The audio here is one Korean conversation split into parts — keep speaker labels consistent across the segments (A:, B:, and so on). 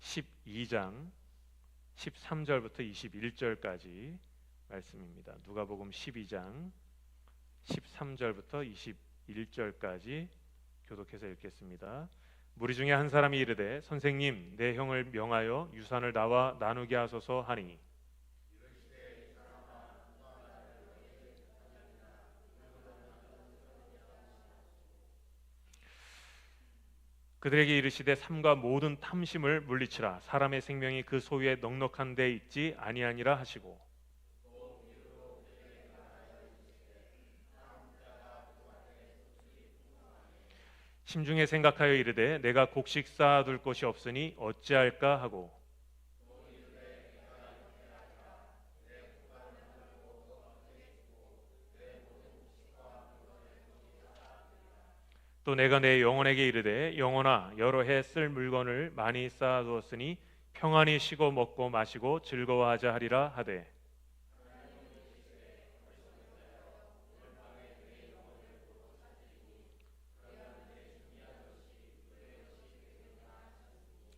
A: 12장 13절부터 21절까지 말씀입니다. 누가복음 12장 13절부터 21절까지 교독해서 읽겠습니다. 무리 중에 한 사람이 이르되 선생님, 내 형을 명하여 유산을 나와 나누게 하소서 하니, 그들에게 이르시되 삼가 모든 탐심을 물리치라. 사람의 생명이 그 소유에 넉넉한 데 있지 아니하니라 하시고, 심중에 생각하여 이르되 내가 곡식 쌓아둘 곳이 없으니 어찌할까 하고, 또 내가 내 영혼에게 이르되 영혼아, 여러 해 쓸 물건을 많이 쌓아두었으니 평안히 쉬고 먹고 마시고 즐거워하자 하리라 하되,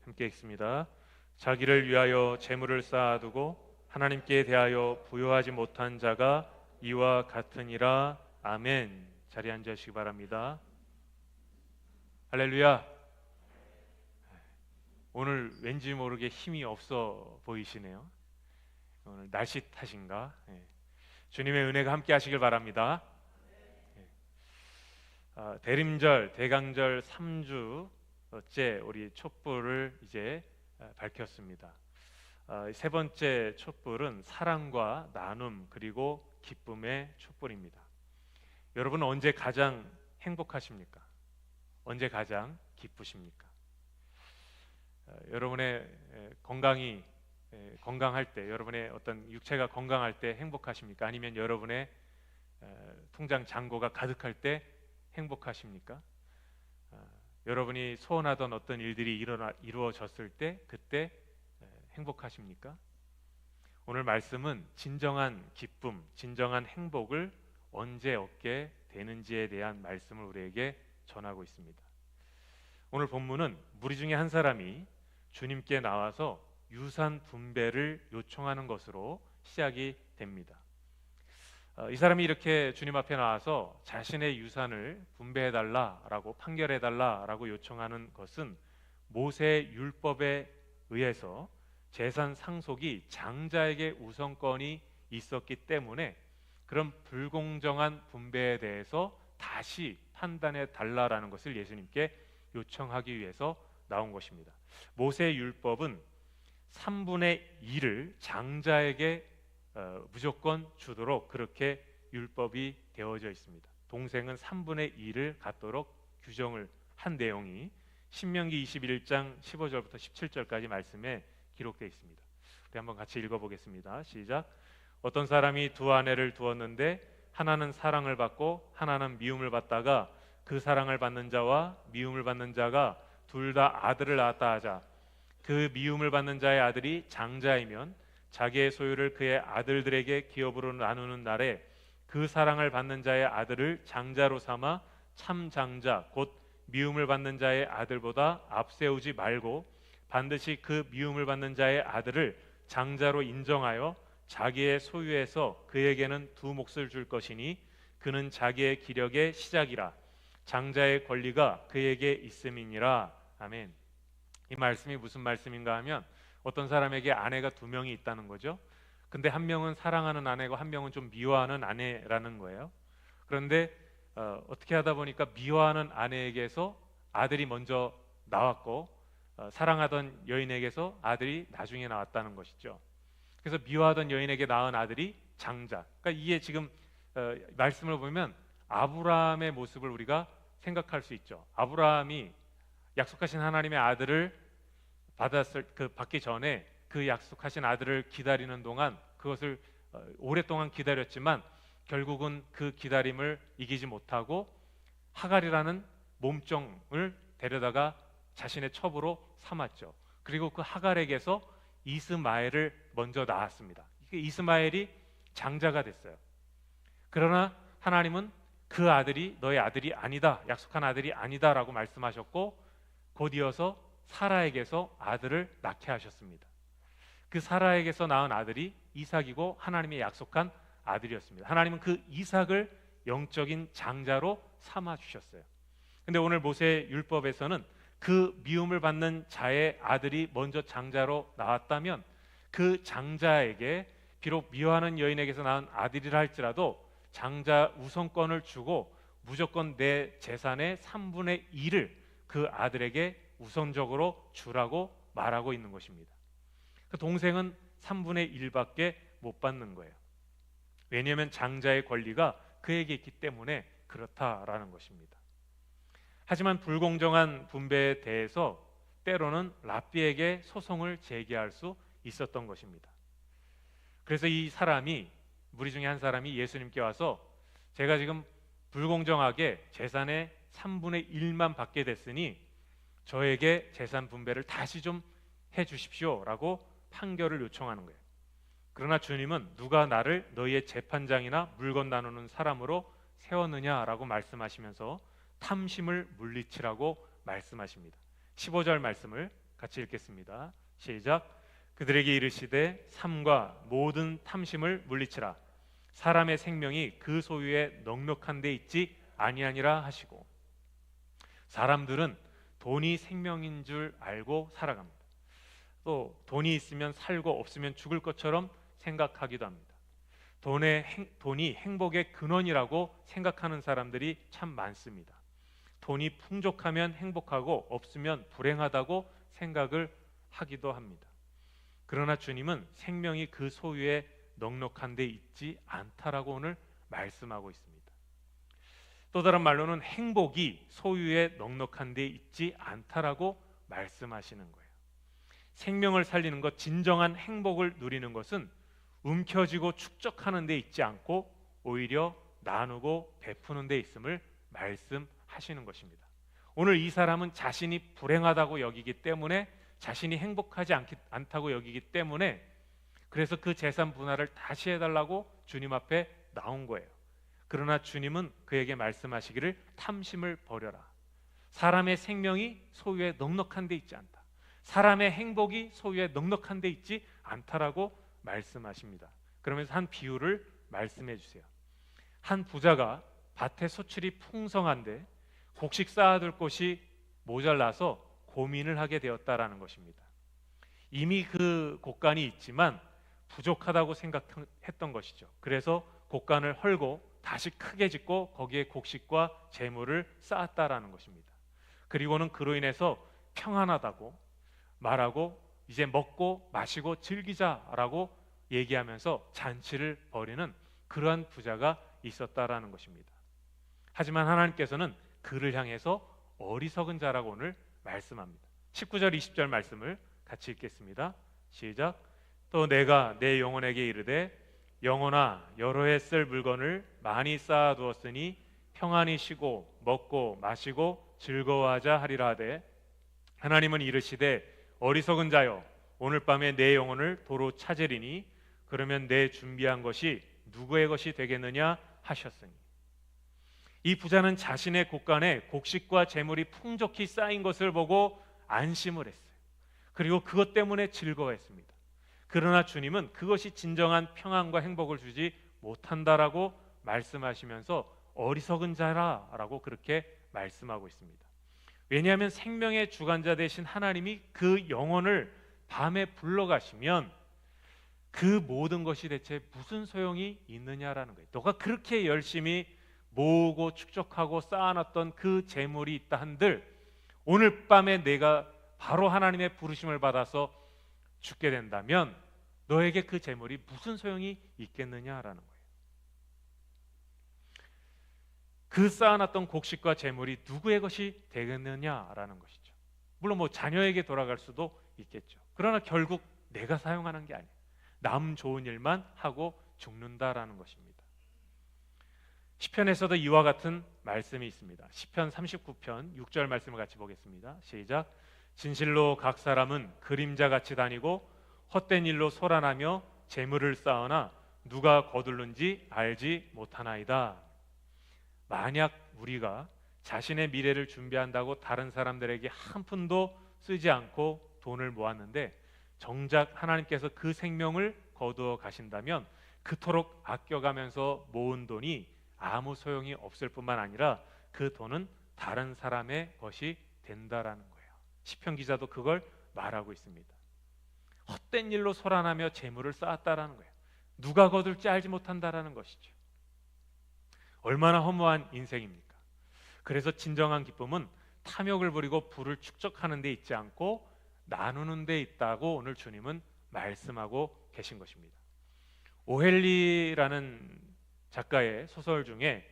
A: 함께 읽습니다. 자기를 위하여 재물을 쌓아두고 하나님께 대하여 부여하지 못한 자가 이와 같으니라. 아멘. 자리에 앉으시기 바랍니다. 할렐루야. 오늘 왠지 모르게 힘이 없어 보이시네요. 오늘 날씨 탓인가? 주님의 은혜가 함께 하시길 바랍니다. 대림절, 대강절 3주째 우리 촛불을 이제 밝혔습니다. 세 번째 촛불은 사랑과 나눔 그리고 기쁨의 촛불입니다. 여러분 언제 가장 행복하십니까? 언제 가장 기쁘십니까? 여러분의 건강할 때, 여러분의 어떤 육체가 건강할 때 행복하십니까? 아니면 여러분의 통장 잔고가 가득할 때 행복하십니까? 여러분이 소원하던 어떤 일들이 이루어졌을 때 그때 행복하십니까? 오늘 말씀은 진정한 기쁨, 진정한 행복을 언제 얻게 되는지에 대한 말씀을 우리에게 전하고 있습니다. 오늘 본문은 무리 중에 한 사람이 주님께 나와서 유산 분배를 요청하는 것으로 시작이 됩니다. 이 사람이 이렇게 주님 앞에 나와서 자신의 유산을 분배해달라라고 판결해달라라고 요청하는 것은 모세 율법에 의해서 재산 상속이 장자에게 우선권이 있었기 때문에 그런 불공정한 분배에 대해서 다시 판단해 달라라는 것을 예수님께 요청하기 위해서 나온 것입니다. 모세 율법은 3분의 1을 장자에게 무조건 주도록 그렇게 율법이 되어져 있습니다. 동생은 3분의 1을 갖도록 규정을 한 내용이 신명기 21장 15절부터 17절까지 말씀에 기록되어 있습니다. 우리 한번 같이 읽어보겠습니다. 시작. 어떤 사람이 두 아내를 두었는데 하나는 사랑을 받고 하나는 미움을 받다가 그 사랑을 받는 자와 미움을 받는 자가 둘 다 아들을 낳았다 하자. 그 미움을 받는 자의 아들이 장자이면 자기의 소유를 그의 아들들에게 기업으로 나누는 날에 그 사랑을 받는 자의 아들을 장자로 삼아 참 장자 곧 미움을 받는 자의 아들보다 앞세우지 말고 반드시 그 미움을 받는 자의 아들을 장자로 인정하여 자기의 소유에서 그에게는 두 몫을 줄 것이니 그는 자기의 기력의 시작이라. 장자의 권리가 그에게 있음이니라. 아멘. 이 말씀이 무슨 말씀인가 하면 어떤 사람에게 아내가 두 명이 있다는 거죠. 근데 한 명은 사랑하는 아내고 한 명은 좀 미워하는 아내라는 거예요. 그런데 어떻게 하다 보니까 미워하는 아내에게서 아들이 먼저 나왔고 사랑하던 여인에게서 아들이 나중에 나왔다는 것이죠. 그래서 미워하던 여인에게 낳은 아들이 장자. 그러니까 이게 지금 말씀을 보면 아브라함의 모습을 우리가 생각할 수 있죠. 아브라함이 약속하신 하나님의 아들을 받기 전에 그 약속하신 아들을 기다리는 동안 그것을 오랫동안 기다렸지만 결국은 그 기다림을 이기지 못하고 하갈이라는 몸종을 데려다가 자신의 첩으로 삼았죠. 그리고 그 하갈에게서 이스마엘을 먼저 낳았습니다. 이스마엘이 장자가 됐어요. 그러나 하나님은 그 아들이 너의 아들이 아니다, 약속한 아들이 아니다라고 말씀하셨고 곧 이어서 사라에게서 아들을 낳게 하셨습니다. 그 사라에게서 낳은 아들이 이삭이고 하나님의 약속한 아들이었습니다. 하나님은 그 이삭을 영적인 장자로 삼아 주셨어요. 근데 오늘 모세 율법에서는 그 미움을 받는 자의 아들이 먼저 장자로 나왔다면 그 장자에게 비록 미워하는 여인에게서 낳은 아들이라 할지라도 장자 우선권을 주고 무조건 내 재산의 3분의 1을 그 아들에게 우선적으로 주라고 말하고 있는 것입니다. 그 동생은 3분의 1밖에 못 받는 거예요. 왜냐하면 장자의 권리가 그에게 있기 때문에 그렇다라는 것입니다. 하지만 불공정한 분배에 대해서 때로는 랍비에게 소송을 제기할 수 있었던 것입니다. 그래서 이 사람이, 무리 중에 한 사람이 예수님께 와서 제가 지금 불공정하게 재산의 3분의 1만 받게 됐으니 저에게 재산 분배를 다시 좀 해주십시오 라고 판결을 요청하는 거예요. 그러나 주님은 누가 나를 너희의 재판장이나 물건 나누는 사람으로 세웠느냐라고 말씀하시면서 탐심을 물리치라고 말씀하십니다. 15절 말씀을 같이 읽겠습니다. 시작. 그들에게 이르시되 삼가 모든 탐심을 물리치라. 사람의 생명이 그 소유에 넉넉한 데 있지 아니하니라 하시고. 사람들은 돈이 생명인 줄 알고 살아갑니다. 또 돈이 있으면 살고 없으면 죽을 것처럼 생각하기도 합니다. 돈이 행복의 근원이라고 생각하는 사람들이 참 많습니다. 돈이 풍족하면 행복하고 없으면 불행하다고 생각을 하기도 합니다. 그러나 주님은 생명이 그 소유에 넉넉한 데 있지 않다라고 오늘 말씀하고 있습니다. 또 다른 말로는 행복이 소유에 넉넉한 데 있지 않다라고 말씀하시는 거예요. 생명을 살리는 것, 진정한 행복을 누리는 것은 움켜쥐고 축적하는 데 있지 않고 오히려 나누고 베푸는 데 있음을 말씀하시는 것입니다. 오늘 이 사람은 자신이 불행하다고 여기기 때문에, 자신이 행복하지 않다고 여기기 때문에 그래서 그 재산 분할을 다시 해달라고 주님 앞에 나온 거예요. 그러나 주님은 그에게 말씀하시기를 탐심을 버려라. 사람의 생명이 소유에 넉넉한 데 있지 않다. 사람의 행복이 소유에 넉넉한 데 있지 않다라고 말씀하십니다. 그러면서 한 비유를 말씀해 주세요. 한 부자가 밭에 소출이 풍성한데 곡식 쌓아둘 곳이 모자라서 고민을 하게 되었다라는 것입니다. 이미 그 곡간이 있지만 부족하다고 생각했던 것이죠. 그래서 곡간을 헐고 다시 크게 짓고 거기에 곡식과 재물을 쌓았다라는 것입니다. 그리고는 그로 인해서 평안하다고 말하고 이제 먹고 마시고 즐기자라고 얘기하면서 잔치를 벌이는 그러한 부자가 있었다라는 것입니다. 하지만 하나님께서는 그를 향해서 어리석은 자라고 오늘 말씀합니다. 19절 20절 말씀을 같이 읽겠습니다. 시작. 또 내가 내 영혼에게 이르되 영혼아 여러 해 쓸 물건을 많이 쌓아두었으니 평안히 쉬고 먹고 마시고 즐거워하자 하리라 하되 하나님은 이르시되 어리석은 자여 오늘 밤에 내 영혼을 도로 찾으리니 그러면 내 준비한 것이 누구의 것이 되겠느냐 하셨으니. 이 부자는 자신의 곳간에 곡식과 재물이 풍족히 쌓인 것을 보고 안심을 했어요. 그리고 그것 때문에 즐거워했습니다. 그러나 주님은 그것이 진정한 평안과 행복을 주지 못한다라고 말씀하시면서 어리석은 자라라고 그렇게 말씀하고 있습니다. 왜냐하면 생명의 주관자 되신 하나님이 그 영혼을 밤에 불러가시면 그 모든 것이 대체 무슨 소용이 있느냐라는 거예요. 너가 그렇게 열심히 모으고 축적하고 쌓아놨던 그 재물이 있다 한들 오늘 밤에 내가 바로 하나님의 부르심을 받아서 죽게 된다면 너에게 그 재물이 무슨 소용이 있겠느냐라는 거예요. 그 쌓아놨던 곡식과 재물이 누구의 것이 되겠느냐라는 것이죠. 물론 뭐 자녀에게 돌아갈 수도 있겠죠. 그러나 결국 내가 사용하는 게 아니에요. 남 좋은 일만 하고 죽는다라는 것입니다. 시편에서도 이와 같은 말씀이 있습니다. 시편 39편 6절 말씀을 같이 보겠습니다. 시작. 진실로 각 사람은 그림자같이 다니고 헛된 일로 소란하며 재물을 쌓으나 누가 거둘는지 알지 못하나이다. 만약 우리가 자신의 미래를 준비한다고 다른 사람들에게 한 푼도 쓰지 않고 돈을 모았는데 정작 하나님께서 그 생명을 거두어 가신다면 그토록 아껴가면서 모은 돈이 아무 소용이 없을 뿐만 아니라 그 돈은 다른 사람의 것이 된다라는 거예요. 시편 기자도 그걸 말하고 있습니다. 헛된 일로 소란하며 재물을 쌓았다라는 거예요. 누가 거둘지 알지 못한다라는 것이죠. 얼마나 허무한 인생입니까? 그래서 진정한 기쁨은 탐욕을 부리고 부를 축적하는 데 있지 않고 나누는 데 있다고 오늘 주님은 말씀하고 계신 것입니다. 오헬리라는 작가의 소설 중에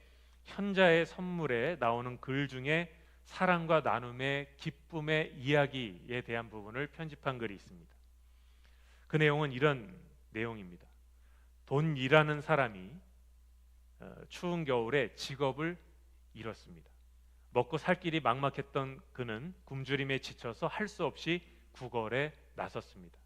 A: 현자의 선물에 나오는 글 중에 사랑과 나눔의 기쁨의 이야기에 대한 부분을 편집한 글이 있습니다. 그 내용은 이런 내용입니다. 돈 일하는 사람이 추운 겨울에 직업을 잃었습니다. 먹고 살 길이 막막했던 그는 굶주림에 지쳐서 할 수 없이 구걸에 나섰습니다.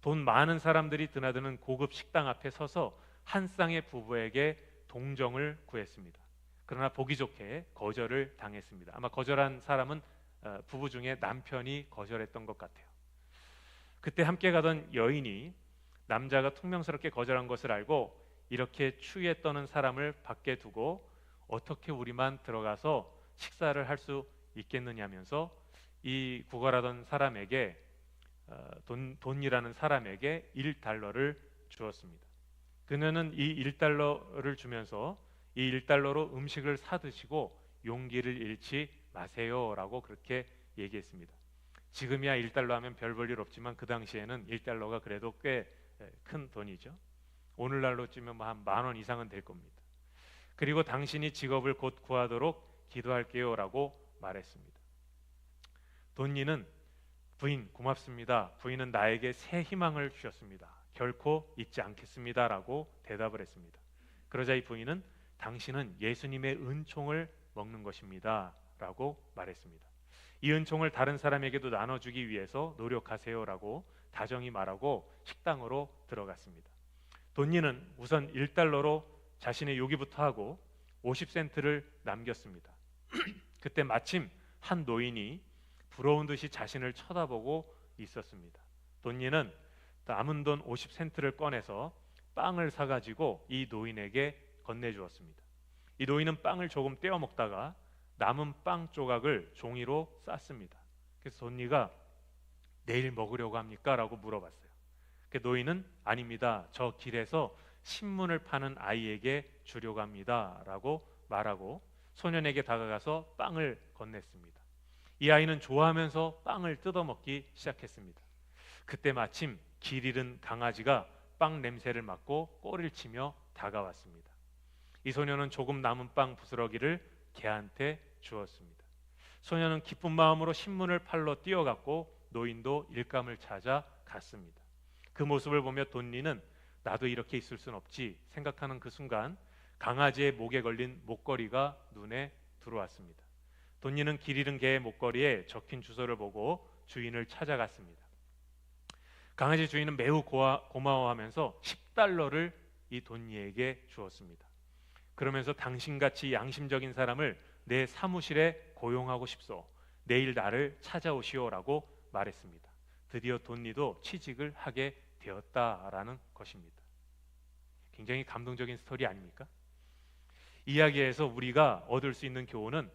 A: 돈 많은 사람들이 드나드는 고급 식당 앞에 서서 한 쌍의 부부에게 동정을 구했습니다. 그러나 보기 좋게 거절을 당했습니다. 아마 거절한 사람은 부부 중에 남편이 거절했던 것 같아요. 그때 함께 가던 여인이 남자가 퉁명스럽게 거절한 것을 알고 이렇게 추위에 떠는 사람을 밖에 두고 어떻게 우리만 들어가서 식사를 할 수 있겠느냐면서 이 구걸하던 사람에게 돈이라는 사람에게 1달러를 주었습니다. 그녀는 이 1달러를 주면서 이 1달러로 음식을 사 드시고 용기를 잃지 마세요라고 그렇게 얘기했습니다. 지금이야 1달러 하면 별 볼 일 없지만 그 당시에는 1달러가 그래도 꽤 큰 돈이죠. 오늘날로 치면 한 10,000원 이상은 될 겁니다. 그리고 당신이 직업을 곧 구하도록 기도할게요라고 말했습니다. 돈니는 부인 고맙습니다. 부인은 나에게 새 희망을 주셨습니다. 결코 잊지 않겠습니다라고 대답을 했습니다. 그러자 이 부인은 당신은 예수님의 은총을 먹는 것입니다 라고 말했습니다. 이 은총을 다른 사람에게도 나눠주기 위해서 노력하세요라고 다정히 말하고 식당으로 들어갔습니다. 돈니는 우선 1달러로 자신의 요기부터 하고 50센트를 남겼습니다. 그때 마침 한 노인이 부러운 듯이 자신을 쳐다보고 있었습니다. 돈니는 남은 돈 50센트를 꺼내서 빵을 사가지고 이 노인에게 건네주었습니다. 이 노인은 빵을 조금 떼어 먹다가 남은 빵 조각을 종이로 쌌습니다. 그래서 돈니가 내일 먹으려고 합니까? 라고 물어봤어요. 그 노인은 아닙니다. 저 길에서 신문을 파는 아이에게 주려고 합니다 라고 말하고 소년에게 다가가서 빵을 건넸습니다. 이 아이는 좋아하면서 빵을 뜯어먹기 시작했습니다. 그때 마침 길 잃은 강아지가 빵 냄새를 맡고 꼬리를 치며 다가왔습니다. 이 소년은 조금 남은 빵 부스러기를 개한테 주었습니다. 소년은 기쁜 마음으로 신문을 팔러 뛰어갔고 노인도 일감을 찾아 갔습니다. 그 모습을 보며 돈니는 나도 이렇게 있을 순 없지 생각하는 그 순간 강아지의 목에 걸린 목걸이가 눈에 들어왔습니다. 돈니는 길 잃은 개의 목걸이에 적힌 주소를 보고 주인을 찾아갔습니다. 강아지 주인은 매우 고마워하면서 10달러를 이 돈니에게 주었습니다. 그러면서 당신같이 양심적인 사람을 내 사무실에 고용하고 싶소. 내일 나를 찾아오시오라고 말했습니다. 드디어 돈니도 취직을 하게 되었다라는 것입니다. 굉장히 감동적인 스토리 아닙니까? 이야기에서 우리가 얻을 수 있는 교훈은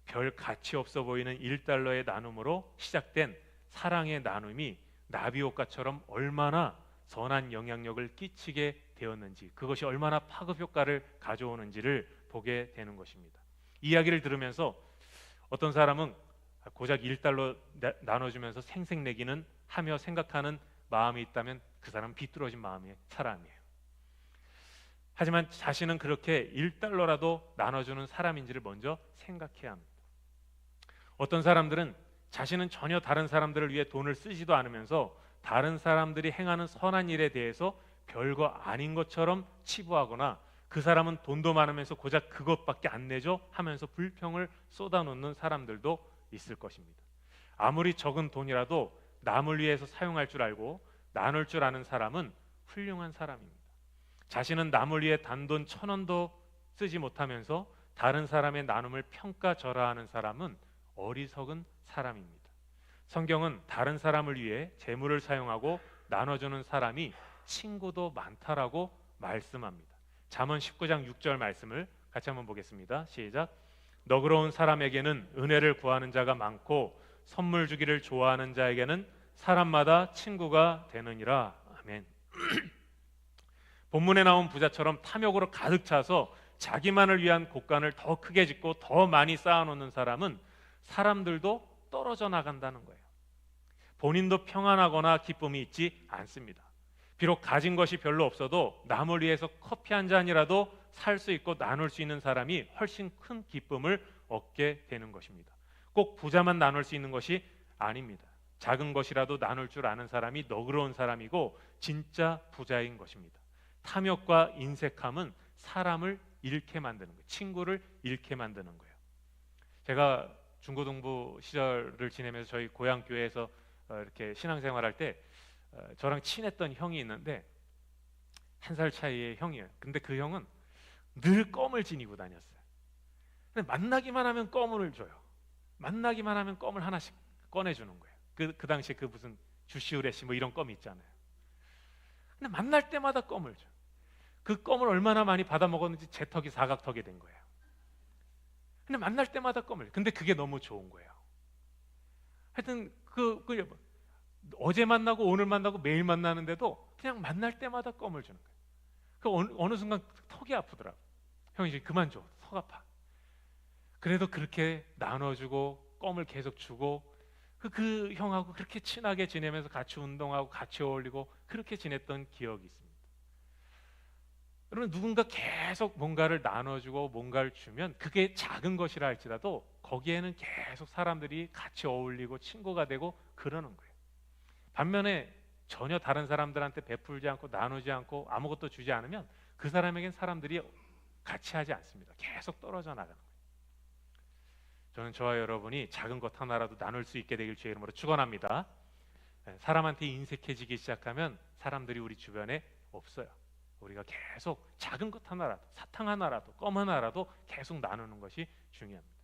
A: 별 가치 없어 보이는 1달러의 나눔으로 시작된 사랑의 나눔이 나비효과처럼 얼마나 선한 영향력을 끼치게 되었는지, 그것이 얼마나 파급 효과를 가져오는지를 보게 되는 것입니다. 이야기를 들으면서 어떤 사람은 고작 1달러 나눠주면서 생색내기는 하며 생각하는 마음이 있다면 그 사람은 비뚤어진 마음의 사람이에요. 하지만 자신은 그렇게 1달러라도 나눠주는 사람인지를 먼저 생각해야 합니다. 어떤 사람들은 자신은 전혀 다른 사람들을 위해 돈을 쓰지도 않으면서 다른 사람들이 행하는 선한 일에 대해서 별거 아닌 것처럼 치부하거나 그 사람은 돈도 많으면서 고작 그것밖에 안 내죠 하면서 불평을 쏟아놓는 사람들도 있을 것입니다. 아무리 적은 돈이라도 남을 위해서 사용할 줄 알고 나눌 줄 아는 사람은 훌륭한 사람입니다. 자신은 남을 위해 단돈 1,000원도 쓰지 못하면서 다른 사람의 나눔을 평가절하하는 사람은 어리석은 사람입니다. 성경은 다른 사람을 위해 재물을 사용하고 나눠주는 사람이 친구도 많다라고 말씀합니다. 잠언 19장 6절 말씀을 같이 한번 보겠습니다. 시작. 너그러운 사람에게는 은혜를 구하는 자가 많고 선물 주기를 좋아하는 자에게는 사람마다 친구가 되느니라. 아멘. 본문에 나온 부자처럼 탐욕으로 가득 차서 자기만을 위한 곳간을 더 크게 짓고 더 많이 쌓아놓는 사람은 사람들도 떨어져 나간다는 거예요. 본인도 평안하거나 기쁨이 있지 않습니다. 비록 가진 것이 별로 없어도 남을 위해서 커피 한 잔이라도 살 수 있고 나눌 수 있는 사람이 훨씬 큰 기쁨을 얻게 되는 것입니다. 꼭 부자만 나눌 수 있는 것이 아닙니다. 작은 것이라도 나눌 줄 아는 사람이 너그러운 사람이고 진짜 부자인 것입니다. 탐욕과 인색함은 사람을 잃게 만드는 거예요. 친구를 잃게 만드는 거예요. 제가 중고등부 시절을 지내면서 저희 고향 교회에서 이렇게 신앙생활할 때 저랑 친했던 형이 있는데, 한 살 차이의 형이에요. 근데 그 형은 늘 껌을 지니고 다녔어요. 근데 만나기만 하면 껌을 줘요. 만나기만 하면 껌을 하나씩 꺼내주는 거예요. 그 당시에 그 무슨 주시우레시 뭐 이런 껌이 있잖아요. 근데 만날 때마다 껌을 줘. 그 껌을 얼마나 많이 받아 먹었는지 제 턱이 사각턱이 된 거예요. 근데 만날 때마다 껌을. 근데 그게 너무 좋은 거예요. 하여튼 어제 만나고 오늘 만나고 매일 만나는데도 그냥 만날 때마다 껌을 주는 거예요. 어느 순간 턱이 아프더라고. 형이 이제 그만 줘. 턱 아파. 그래도 그렇게 나눠주고 껌을 계속 주고 그 형하고 그렇게 친하게 지내면서 같이 운동하고 같이 어울리고 그렇게 지냈던 기억이 있습니다. 여러분, 누군가 계속 뭔가를 나눠주고 뭔가를 주면 그게 작은 것이라 할지라도 거기에는 계속 사람들이 같이 어울리고 친구가 되고 그러는 거예요. 반면에 전혀 다른 사람들한테 베풀지 않고 나누지 않고 아무것도 주지 않으면 그 사람에겐 사람들이 같이 하지 않습니다. 계속 떨어져 나가는 거예요. 저는 저와 여러분이 작은 것 하나라도 나눌 수 있게 되길 주의 이름으로 축원합니다. 사람한테 인색해지기 시작하면 사람들이 우리 주변에 없어요. 우리가 계속 작은 것 하나라도, 사탕 하나라도, 껌 하나라도 계속 나누는 것이 중요합니다.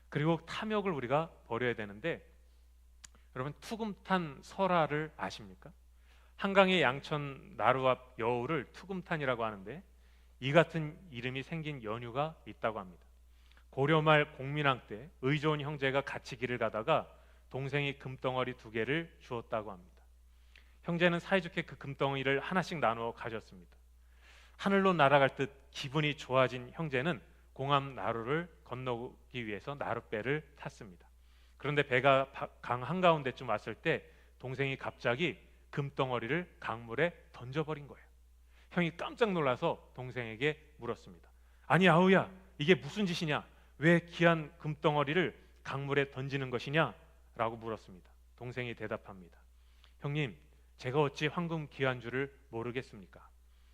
A: 그리고 탐욕을 우리가 버려야 되는데, 여러분, 투금탄 설화를 아십니까? 한강의 양천 나루 앞 여우를 투금탄이라고 하는데, 이 같은 이름이 생긴 연유가 있다고 합니다. 고려말 공민왕 때 의좋은 형제가 같이 길을 가다가 동생이 금덩어리 2개를 주었다고 합니다. 형제는 사이좋게 그 금덩이를 하나씩 나누어 가졌습니다. 하늘로 날아갈 듯 기분이 좋아진 형제는 공암 나루를 건너기 위해서 나룻배를 탔습니다. 그런데 배가 강 한가운데쯤 왔을 때 동생이 갑자기 금덩어리를 강물에 던져버린 거예요. 형이 깜짝 놀라서 동생에게 물었습니다. 아니 아우야, 이게 무슨 짓이냐? 왜 귀한 금덩어리를 강물에 던지는 것이냐? 라고 물었습니다. 동생이 대답합니다. 형님, 제가 어찌 황금 귀한 줄을 모르겠습니까?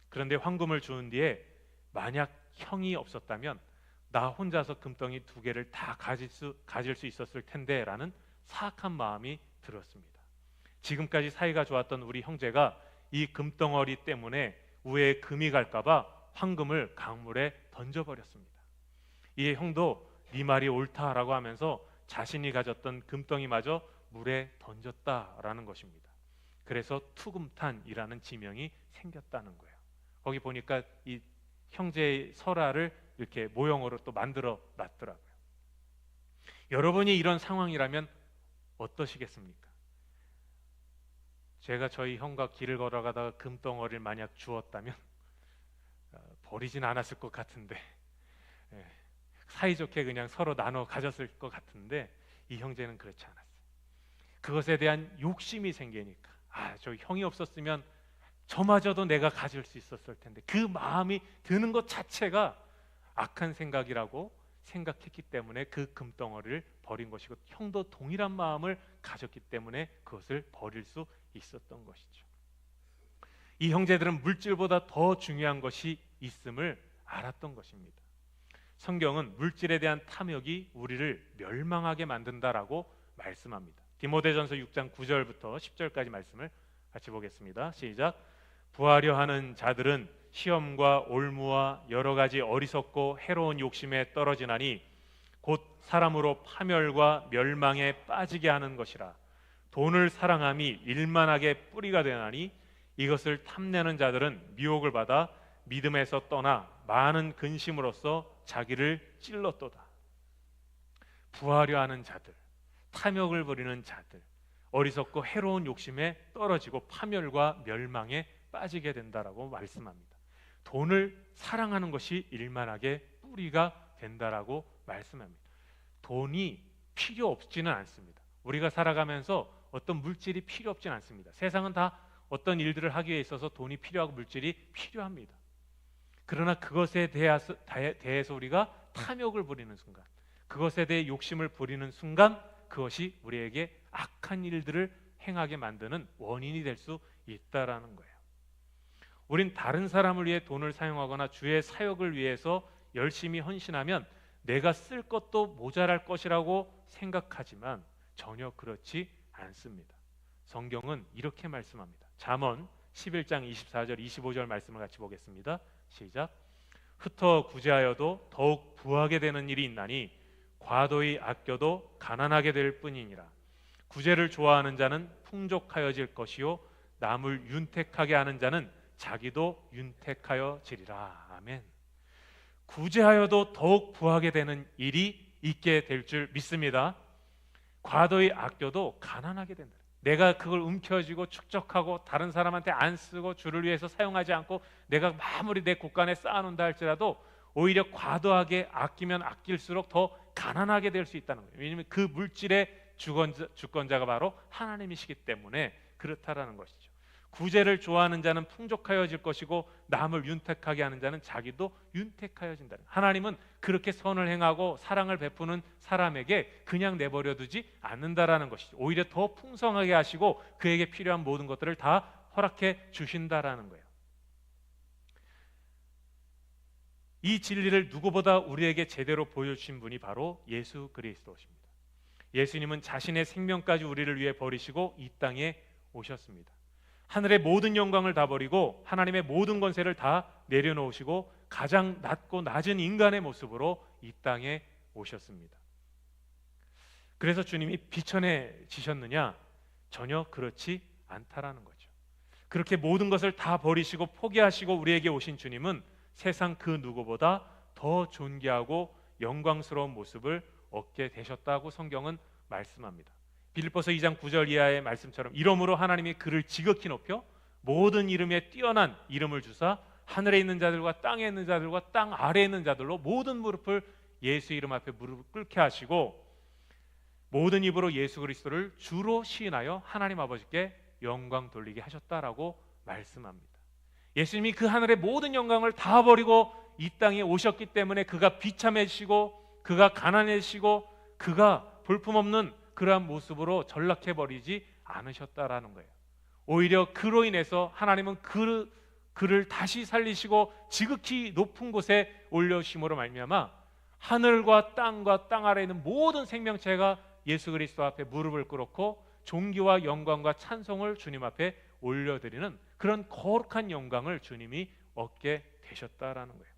A: 그런데 황금을 주운 뒤에 만약 형이 없었다면 나 혼자서 금덩이 2개를 다 가질 수 있었을 텐데 라는 사악한 마음이 들었습니다. 지금까지 사이가 좋았던 우리 형제가 이 금덩어리 때문에 우애에 금이 갈까봐 황금을 강물에 던져버렸습니다. 이에 형도 네 말이 옳다라고 하면서 자신이 가졌던 금덩이마저 물에 던졌다라는 것입니다. 그래서 투금탄이라는 지명이 생겼다는 거예요. 거기 보니까 이 형제의 설화를 이렇게 모형으로 또 만들어 놨더라고요. 여러분이 이런 상황이라면 어떠시겠습니까? 제가 저희 형과 길을 걸어가다가 금덩어리를 만약 주었다면 버리진 않았을 것 같은데, 사이좋게 그냥 서로 나눠 가졌을 것 같은데, 이 형제는 그렇지 않았어요. 그것에 대한 욕심이 생기니까, 저 형이 없었으면 저마저도 내가 가질 수 있었을 텐데, 그 마음이 드는 것 자체가 악한 생각이라고 생각했기 때문에 그 금덩어리를 버린 것이고, 형도 동일한 마음을 가졌기 때문에 그것을 버릴 수 있었던 것이죠. 이 형제들은 물질보다 더 중요한 것이 있음을 알았던 것입니다. 성경은 물질에 대한 탐욕이 우리를 멸망하게 만든다라고 말씀합니다. 디모데전서 6장 9절부터 10절까지 말씀을 같이 보겠습니다. 시작. 부하려 하는 자들은 시험과 올무와 여러 가지 어리석고 해로운 욕심에 떨어지나니 곧 사람으로 파멸과 멸망에 빠지게 하는 것이라. 돈을 사랑함이 일만하게 뿌리가 되나니 이것을 탐내는 자들은 미혹을 받아 믿음에서 떠나 많은 근심으로써 자기를 찔렀도다. 부하려 하는 자들, 탐욕을 부리는 자들, 어리석고 해로운 욕심에 떨어지고 파멸과 멸망에 빠지게 된다라고 말씀합니다. 돈을 사랑하는 것이 일만하게 뿌리가 된다라고 말씀합니다. 돈이 필요 없지는 않습니다. 우리가 살아가면서 어떤 물질이 필요 없지는 않습니다. 세상은 다 어떤 일들을 하기 위해 있어서 돈이 필요하고 물질이 필요합니다. 그러나 그것에 대해서 우리가 탐욕을 부리는 순간, 그것에 대해 욕심을 부리는 순간, 그것이 우리에게 악한 일들을 행하게 만드는 원인이 될 수 있다라는 거예요. 우린 다른 사람을 위해 돈을 사용하거나 주의 사역을 위해서 열심히 헌신하면 내가 쓸 것도 모자랄 것이라고 생각하지만 전혀 그렇지 않습니다. 성경은 이렇게 말씀합니다. 잠언 11장 24절 25절 말씀을 같이 보겠습니다. 시작. 흩어 구제하여도 더욱 부하게 되는 일이 있나니 과도히 아껴도 가난하게 될 뿐이니라. 구제를 좋아하는 자는 풍족하여질 것이요 남을 윤택하게 하는 자는 자기도 윤택하여지리라. 아멘. 구제하여도 더욱 부하게 되는 일이 있게 될 줄 믿습니다. 과도히 아껴도 가난하게 된다. 내가 그걸 움켜쥐고 축적하고 다른 사람한테 안 쓰고 주를 위해서 사용하지 않고 내가 아무리 내 곳간에 쌓아놓는다 할지라도 오히려 과도하게 아끼면 아낄수록 더 가난하게 될 수 있다는 거예요. 왜냐하면 그 물질의 주권자가 바로 하나님이시기 때문에 그렇다라는 것이죠. 구제를 좋아하는 자는 풍족하여질 것이고 남을 윤택하게 하는 자는 자기도 윤택하여진다. 하나님은 그렇게 선을 행하고 사랑을 베푸는 사람에게 그냥 내버려 두지 않는다라는 것이죠. 오히려 더 풍성하게 하시고 그에게 필요한 모든 것들을 다 허락해 주신다라는 거예요. 이 진리를 누구보다 우리에게 제대로 보여주신 분이 바로 예수 그리스도십니다. 예수님은 자신의 생명까지 우리를 위해 버리시고 이 땅에 오셨습니다. 하늘의 모든 영광을 다 버리고 하나님의 모든 권세를 다 내려놓으시고 가장 낮고 낮은 인간의 모습으로 이 땅에 오셨습니다. 그래서 주님이 비천해지셨느냐? 전혀 그렇지 않다라는 거죠. 그렇게 모든 것을 다 버리시고 포기하시고 우리에게 오신 주님은 세상 그 누구보다 더 존귀하고 영광스러운 모습을 얻게 되셨다고 성경은 말씀합니다. 빌립보서 2장 9절 이하의 말씀처럼 이러므로 하나님이 그를 지극히 높여 모든 이름에 뛰어난 이름을 주사 하늘에 있는 자들과 땅에 있는 자들과 땅 아래에 있는 자들로 모든 무릎을 예수 이름 앞에 무릎을 꿇게 하시고 모든 입으로 예수 그리스도를 주로 시인하여 하나님 아버지께 영광 돌리게 하셨다라고 말씀합니다. 예수님이 그 하늘의 모든 영광을 다 버리고 이 땅에 오셨기 때문에 그가 비참해지시고 그가 가난해지시고 그가 볼품없는 그러한 모습으로 전락해버리지 않으셨다라는 거예요. 오히려 그로 인해서 하나님은 그를 다시 살리시고 지극히 높은 곳에 올려주심으로 말미암아 하늘과 땅 아래에 있는 모든 생명체가 예수 그리스도 앞에 무릎을 꿇었고 존귀와 영광과 찬송을 주님 앞에 올려드리는 그런 거룩한 영광을 주님이 얻게 되셨다라는 거예요.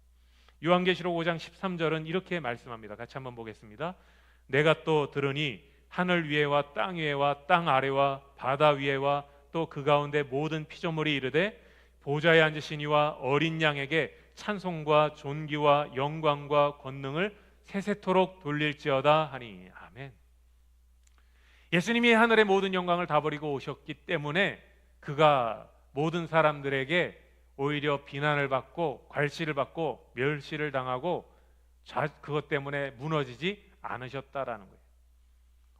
A: 요한계시록 5장 13절은 이렇게 말씀합니다. 같이 한번 보겠습니다. 내가 또 들으니 하늘 위에와 땅 위에와 땅 아래와 바다 위에와 또 그 가운데 모든 피조물이 이르되 보좌에 앉으신 이와 어린 양에게 찬송과 존귀와 영광과 권능을 세세토록 돌릴지어다 하니. 아멘. 예수님이 하늘의 모든 영광을 다 버리고 오셨기 때문에 그가 모든 사람들에게 오히려 비난을 받고 괄시를 받고 멸시를 당하고 그것 때문에 무너지지 않으셨다라는 거예요.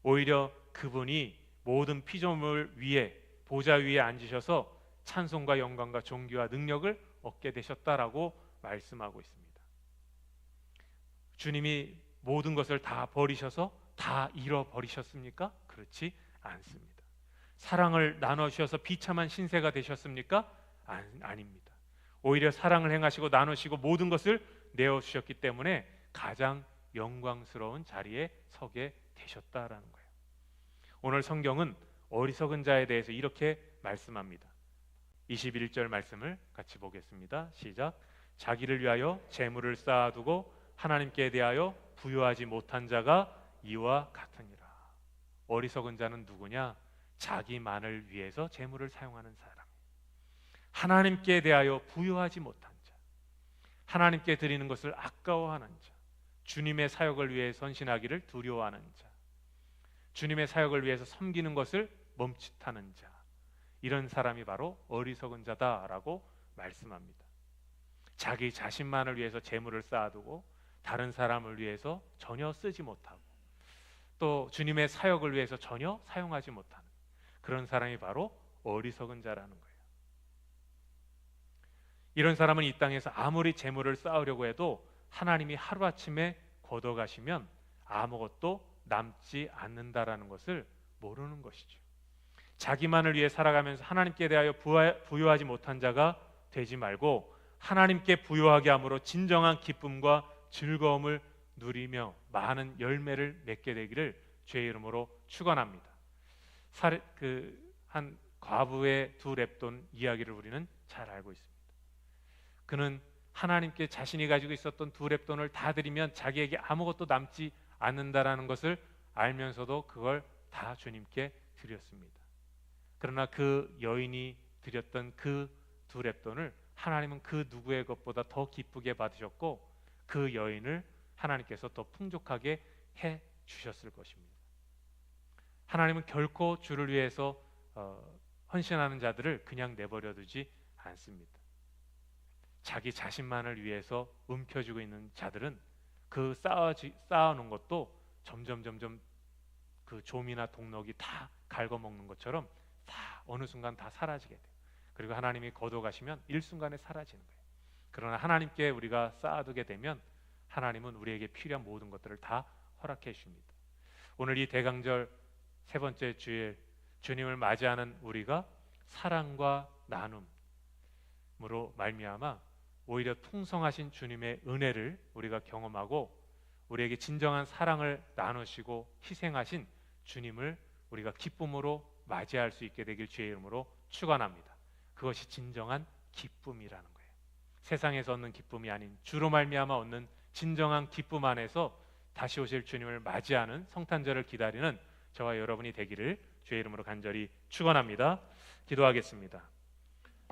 A: 오히려 그분이 모든 피조물 위에 보좌 위에 앉으셔서 찬송과 영광과 존귀와 능력을 얻게 되셨다라고 말씀하고 있습니다. 주님이 모든 것을 다 버리셔서 다 잃어버리셨습니까? 그렇지 않습니다. 사랑을 나누셔서 비참한 신세가 되셨습니까? 아닙니다. 오히려 사랑을 행하시고 나누시고 모든 것을 내어주셨기 때문에 가장 영광스러운 자리에 서게 되셨다라는 거예요. 오늘 성경은 어리석은 자에 대해서 이렇게 말씀합니다. 21절 말씀을 같이 보겠습니다. 시작. 자기를 위하여 재물을 쌓아두고 하나님께 대하여 부요하지 못한 자가 이와 같으니라. 어리석은 자는 누구냐? 자기만을 위해서 재물을 사용하는 사람. 하나님께 대하여 부요하지 못한 자, 하나님께 드리는 것을 아까워하는 자, 주님의 사역을 위해 헌신하기를 두려워하는 자, 주님의 사역을 위해서 섬기는 것을 멈칫하는 자, 이런 사람이 바로 어리석은 자다라고 말씀합니다. 자기 자신만을 위해서 재물을 쌓아두고 다른 사람을 위해서 전혀 쓰지 못하고 또 주님의 사역을 위해서 전혀 사용하지 못하는 그런 사람이 바로 어리석은 자라는 거예요. 이런 사람은 이 땅에서 아무리 재물을 쌓으려고 해도 하나님이 하루아침에 걷어가시면 아무것도 남지 않는다라는 것을 모르는 것이죠. 자기만을 위해 살아가면서 하나님께 대하여 부요하지 못한 자가 되지 말고 하나님께 부요하게 함으로 진정한 기쁨과 즐거움을 누리며 많은 열매를 맺게 되기를 주의 이름으로 축원합니다. 한 과부의 두 렙돈 이야기를 우리는 잘 알고 있습니다. 그는 하나님께 자신이 가지고 있었던 두 렙돈을 다 드리면 자기에게 아무것도 남지 않는다라는 것을 알면서도 그걸 다 주님께 드렸습니다. 그러나 그 여인이 드렸던 그 두 렙돈을 하나님은 그 누구의 것보다 더 기쁘게 받으셨고 그 여인을 하나님께서 더 풍족하게 해 주셨을 것입니다. 하나님은 결코 주를 위해서 헌신하는 자들을 그냥 내버려 두지 않습니다. 자기 자신만을 위해서 움켜쥐고 있는 자들은 그 쌓아놓은 것도 점점 그 좀이나 동럭이 다 갉아먹는 것처럼 다 어느 순간 다 사라지게 돼요. 그리고 하나님이 거둬가시면 일순간에 사라지는 거예요. 그러나 하나님께 우리가 쌓아두게 되면 하나님은 우리에게 필요한 모든 것들을 다 허락해 주십니다. 오늘 이 대강절 세 번째 주일 주님을 맞이하는 우리가 사랑과 나눔으로 말미암아 오히려 풍성하신 주님의 은혜를 우리가 경험하고 우리에게 진정한 사랑을 나누시고 희생하신 주님을 우리가 기쁨으로 맞이할 수 있게 되길 주의 이름으로 축원합니다. 그것이 진정한 기쁨이라는 거예요. 세상에서 얻는 기쁨이 아닌 주로 말미암아 얻는 진정한 기쁨 안에서 다시 오실 주님을 맞이하는 성탄절을 기다리는 저와 여러분이 되기를 주의 이름으로 간절히 축원합니다. 기도하겠습니다.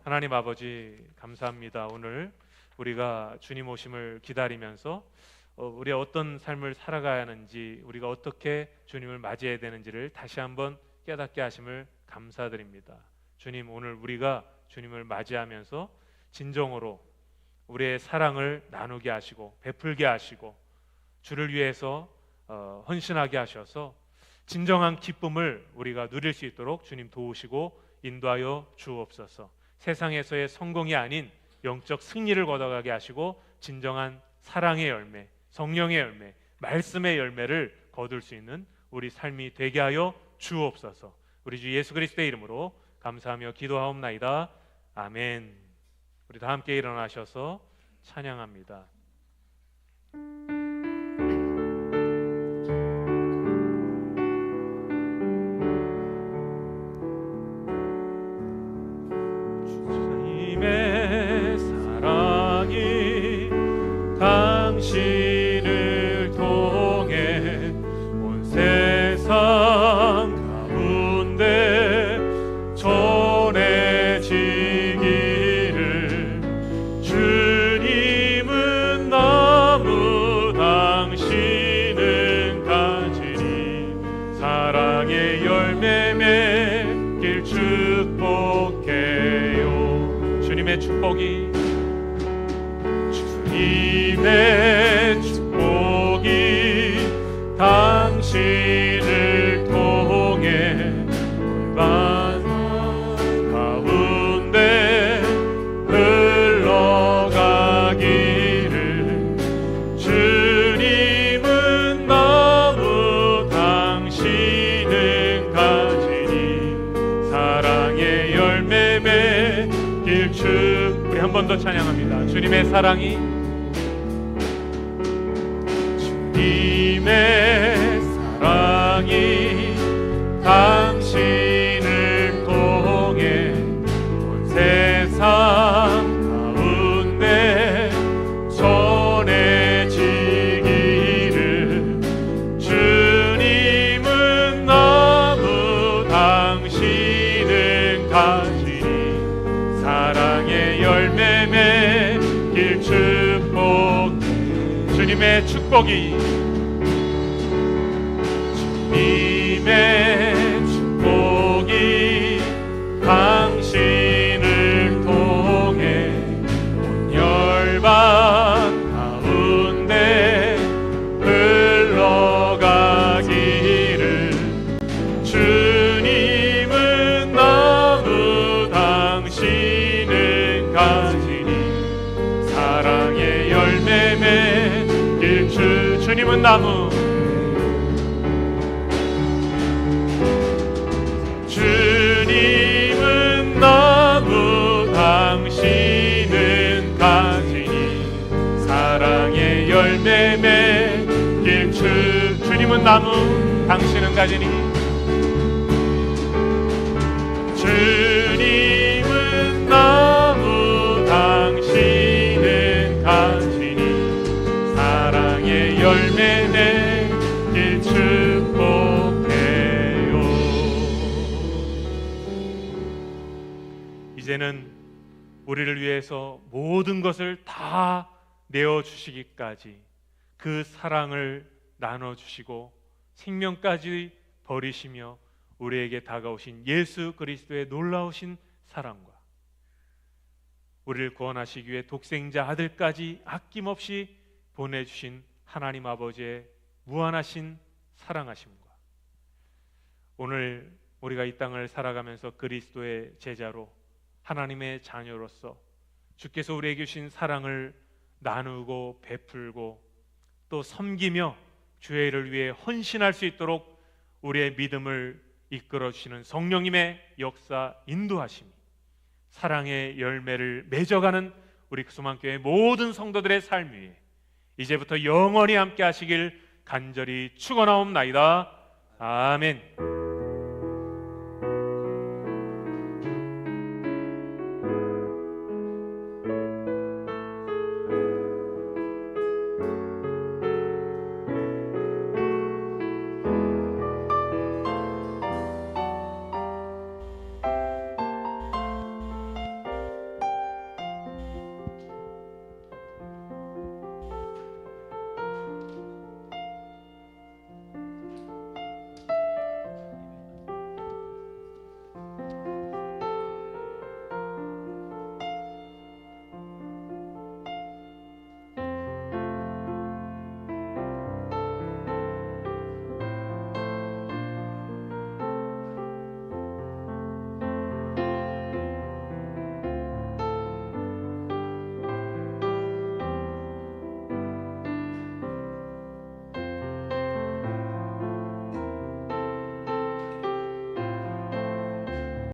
A: 하나님 아버지 감사합니다. 오늘 우리가 주님 오심을 기다리면서 우리 어떤 삶을 살아가야 하는지 우리가 어떻게 주님을 맞이해야 되는지를 다시 한번 깨닫게 하심을 감사드립니다. 주님, 오늘 우리가 주님을 맞이하면서 진정으로 우리의 사랑을 나누게 하시고 베풀게 하시고 주를 위해서 헌신하게 하셔서 진정한 기쁨을 우리가 누릴 수 있도록 주님 도우시고 인도하여 주옵소서. 세상에서의 성공이 아닌 영적 승리를 거둬가게 하시고 진정한 사랑의 열매, 성령의 열매, 말씀의 열매를 거둘 수 있는 우리 삶이 되게 하여 주옵소서. 우리 주 예수 그리스도의 이름으로 감사하며 기도하옵나이다. 아멘. 우리 다 함께 일어나셔서 찬양합니다. 주님의 사랑이 당신을 통해 온 세상 가운데 전해지기를 주님은 나무 당신은 가지니 사랑의 열매 맺길 축복해요. 주님의 축복이 당신을 통해 만 가운데 흘러가기를 주님은 나무 당신은 가지니 사랑의 열매 맺길 우리 한 번 더 찬양합니다. 주님의 사랑이 주님의 사랑이 당신을 통해 온 세상 가운데 전해지기를 가지니 사랑의 열매 맺길 축복. 주님의 축복이, 주님의 축복이 당신을 통해 온 열방 가운데 흘러가기를. 주님은 나무 당신은 가지니 사랑의 열매 맺길 주님은 나무, 주님은 나무 당신은 가지니 사랑의 열매 맺길 주님은 나무 당신은 가지니 주님은 나무 당신은 가지니 사랑의 열매 맺길 축복해요. 이제는 우리를 위해서 모든 것을 다 내어주시기까지 그 사랑을 나눠주시고 생명까지 버리시며 우리에게 다가오신 예수 그리스도의 놀라우신 사랑과 우리를 구원하시기 위해 독생자 아들까지 아낌없이 보내주신 하나님 아버지의 무한하신 사랑하심과 오늘 우리가 이 땅을 살아가면서 그리스도의 제자로 하나님의 자녀로서 주께서 우리에게 주신 사랑을 나누고 베풀고 또 섬기며 주의 일을 위해 헌신할 수 있도록 우리의 믿음을 이끌어 주시는 성령님의 역사 인도하심이 사랑의 열매를 맺어가는 우리 소망교회 모든 성도들의 삶 위에 이제부터 영원히 함께 하시길 간절히 축원하옵나이다. 아멘.